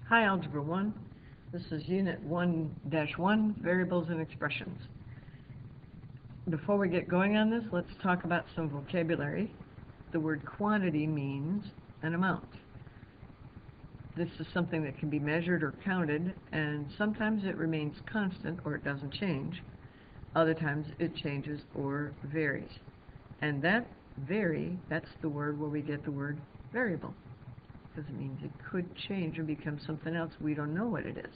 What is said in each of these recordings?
Hi, Algebra 1. This is Unit 1-1, Variables and Expressions. Before we get going on this, let's talk about some vocabulary. The word quantity means an amount. This is something that can be measured or counted, and sometimes it remains constant or it doesn't change. Other times it changes or varies. And that that's the word where we get the word variable. Because it means it could change and become something else. We don't know what it is.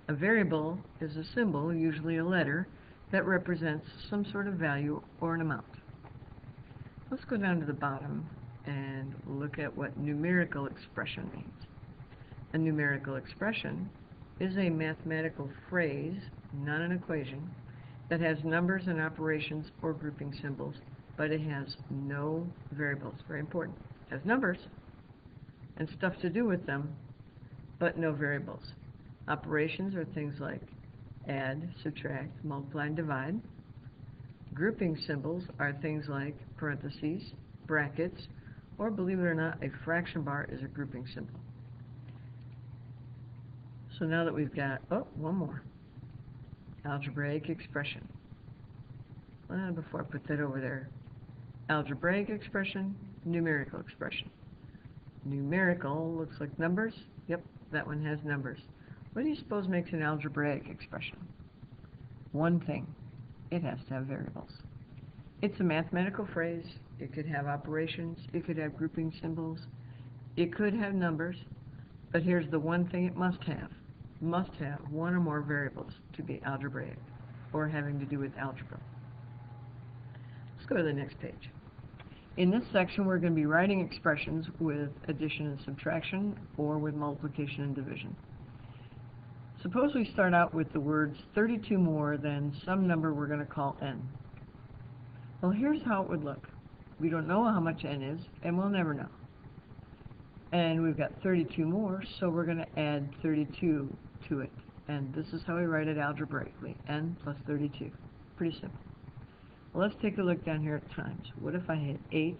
A variable is a symbol, usually a letter, that represents some sort of value or an amount. Let's go down to the bottom and look at what numerical expression means. A numerical expression is a mathematical phrase, not an equation, that has numbers and operations or grouping symbols, but it has no variables. Very important. It has numbers and stuff to do with them, but no variables. Operations are things like add, subtract, multiply, and divide. Grouping symbols are things like parentheses, brackets, or believe it or not, a fraction bar is a grouping symbol. So now that we've got, one more. Algebraic expression. Before I put that over there, algebraic expression, numerical expression. Numerical looks like numbers. Yep, that one has numbers. What do you suppose makes an algebraic expression? One thing. It has to have variables. It's a mathematical phrase. It could have operations. It could have grouping symbols. It could have numbers. But here's the one thing it must have. It must have one or more variables to be algebraic or having to do with algebra. Let's go to the next page. In this section, we're going to be writing expressions with addition and subtraction or with multiplication and division. Suppose we start out with the words 32 more than some number we're going to call n. Well, here's how it would look. We don't know how much n is, and we'll never know. And we've got 32 more, so we're going to add 32 to it. And this is how we write it algebraically, n plus 32. Pretty simple. Well, let's take a look down here at times. What if I had 8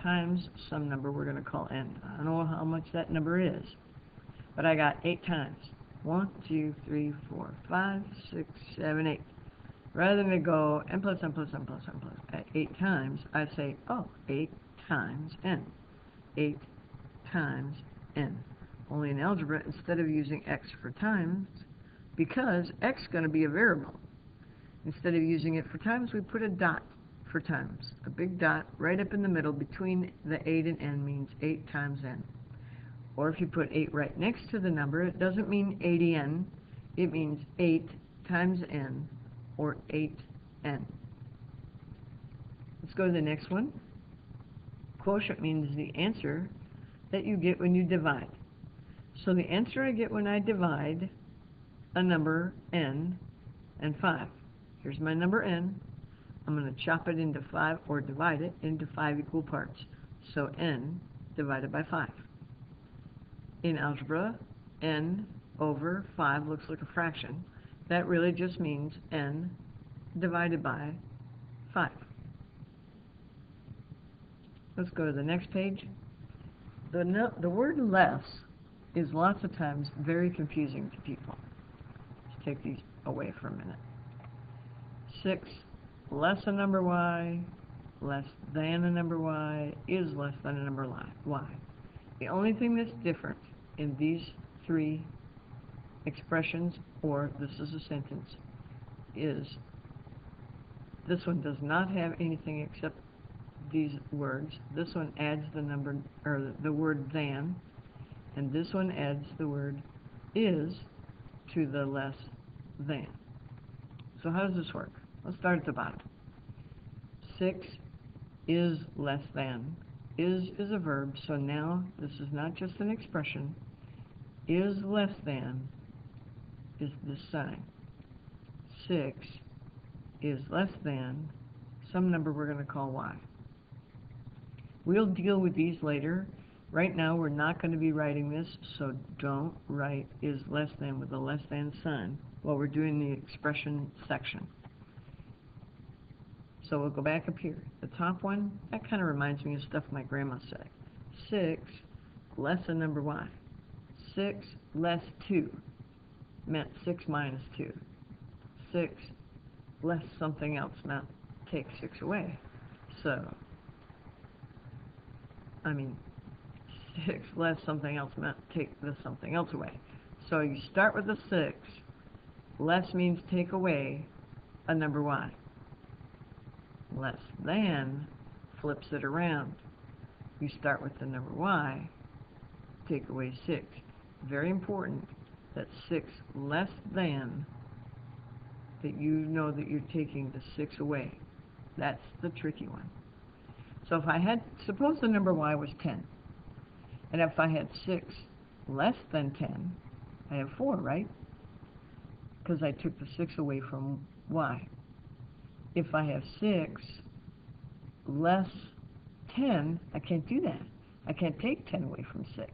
times some number we're going to call n? I don't know how much that number is, but I got 8 times. 1, 2, 3, 4, 5, 6, 7, 8. Rather than go n plus n plus n plus n plus at 8 times, I say, 8 times n. 8 times n. Only in algebra, instead of using x for times, because x is going to be a variable, instead of using it for times, we put a dot for times. A big dot right up in the middle between the 8 and n means 8 times n. Or if you put 8 right next to the number, it doesn't mean 80n. It means 8 times n, or 8n. Let's go to the next one. Quotient means the answer that you get when you divide. So the answer I get when I divide a number n and 5. Here's my number n. I'm going to chop it into 5, or divide it into 5 equal parts. So n divided by 5. In algebra, n over 5 looks like a fraction. That really just means n divided by 5. Let's go to the next page. The word less is lots of times very confusing to people. Let's take these away for a minute. 6 less a number y, less than a number y, is less than a number y. The only thing that's different in these 3 expressions, or this is a sentence, is this one does not have anything except these words. This one adds the number, or the word than, and this one adds the word is to the less than. So how does this work? Let's start at the bottom. 6 is less than. Is a verb, so now this is not just an expression. Is less than is the sign. 6 is less than some number we're going to call y. We'll deal with these later. Right now we're not going to be writing this, so don't write is less than with a less than sign while we're doing the expression section. So we'll go back up here. The top one, that kind of reminds me of stuff my grandma said. 6 less a number y. 6 less 2 meant 6 minus 2. 6 less something else meant take 6 away. So, 6 less something else meant take the something else away. So you start with the 6. Less means take away a number y. Less than flips it around. You start with the number y, take away 6. Very important that 6 less than, that you know that you're taking the 6 away. That's the tricky one. So if I had, suppose the number y was 10, and if I had 6 less than 10, I have 4, right? Because I took the 6 away from y. If I have 6 less 10, I can't do that. I can't take 10 away from 6.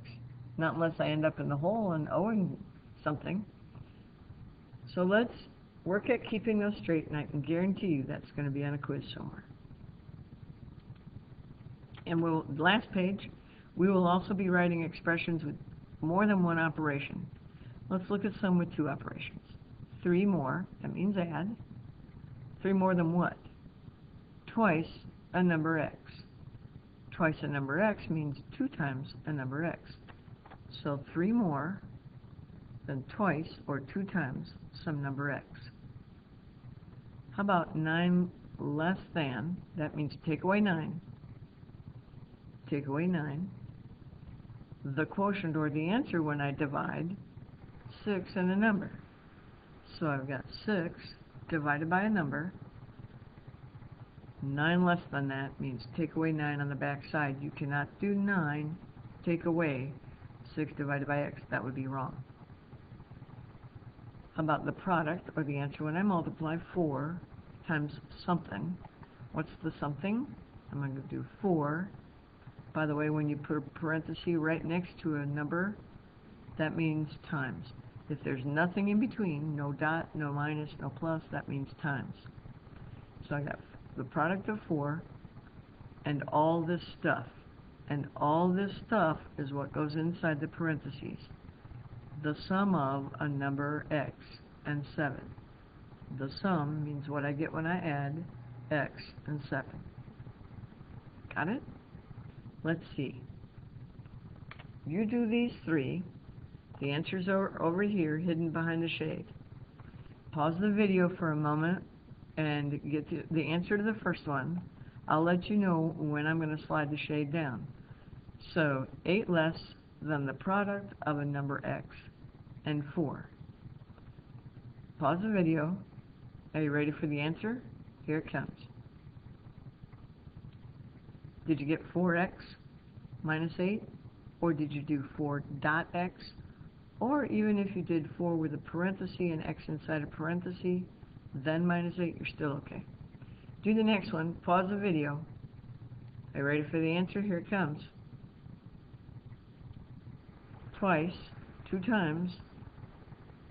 Not unless I end up in the hole and owing something. So let's work at keeping those straight, and I can guarantee you that's going to be on a quiz somewhere. And last page, we will also be writing expressions with more than one operation. Let's look at some with 2 operations. 3 more, that means add. 3 more than what? Twice a number x. Twice a number x means 2 times a number x. So 3 more than twice or 2 times some number x. How about 9 less than? That means take away 9. Take away 9. The quotient or the answer when I divide 6 and a number. So I've got 6 divided by a number. 9 less than that means take away 9 on the back side. You cannot do 9, take away 6 divided by x. That would be wrong. How about the product or the answer when I multiply 4 times something? What's the something? I'm going to do 4. By the way, when you put a parenthesis right next to a number, that means times. If there's nothing in between, no dot, no minus, no plus, that means times. So I got the product of 4 and all this stuff. And all this stuff is what goes inside the parentheses. The sum of a number x and 7. The sum means what I get when I add x and 7. Got it? Let's see. You do these 3. The answers are over here, hidden behind the shade. Pause the video for a moment and get the answer to the first one. I'll let you know when I'm going to slide the shade down. So 8 less than the product of a number x and 4. Pause the video. Are you ready for the answer? Here it comes. Did you get 4x minus 8? Or did you do 4 dot x? Or even if you did 4 with a parenthesis and x inside a parenthesis, then minus 8, you're still okay. Do the next one. Pause the video. Are you ready for the answer? Here it comes. Twice, 2 times,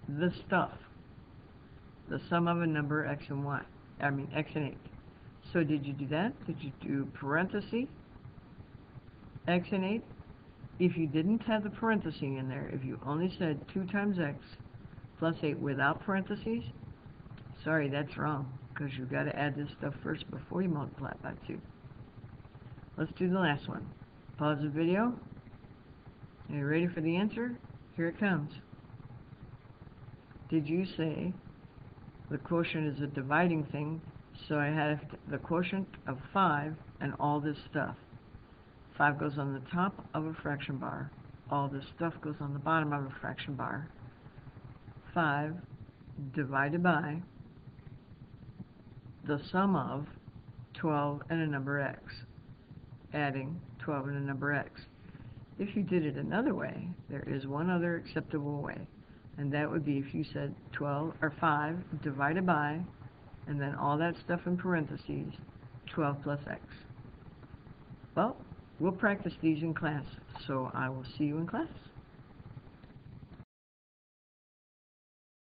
the stuff. The sum of a number x and y. X and 8. So did you do that? Did you do parenthesis, x and 8? If you didn't have the parenthesis in there, if you only said 2 times x plus 8 without parentheses, sorry, that's wrong, because you've got to add this stuff first before you multiply it by 2. Let's do the last one. Pause the video. Are you ready for the answer? Here it comes. Did you say the quotient is a dividing thing, so I have the quotient of 5 and all this stuff? 5 goes on the top of a fraction bar. All this stuff goes on the bottom of a fraction bar. 5 divided by the sum of 12 and a number x. Adding 12 and a number x. If you did it another way, there is one other acceptable way, and that would be if you said 12 or 5 divided by, and then all that stuff in parentheses, 12 plus x. Well, we'll practice these in class, so I will see you in class.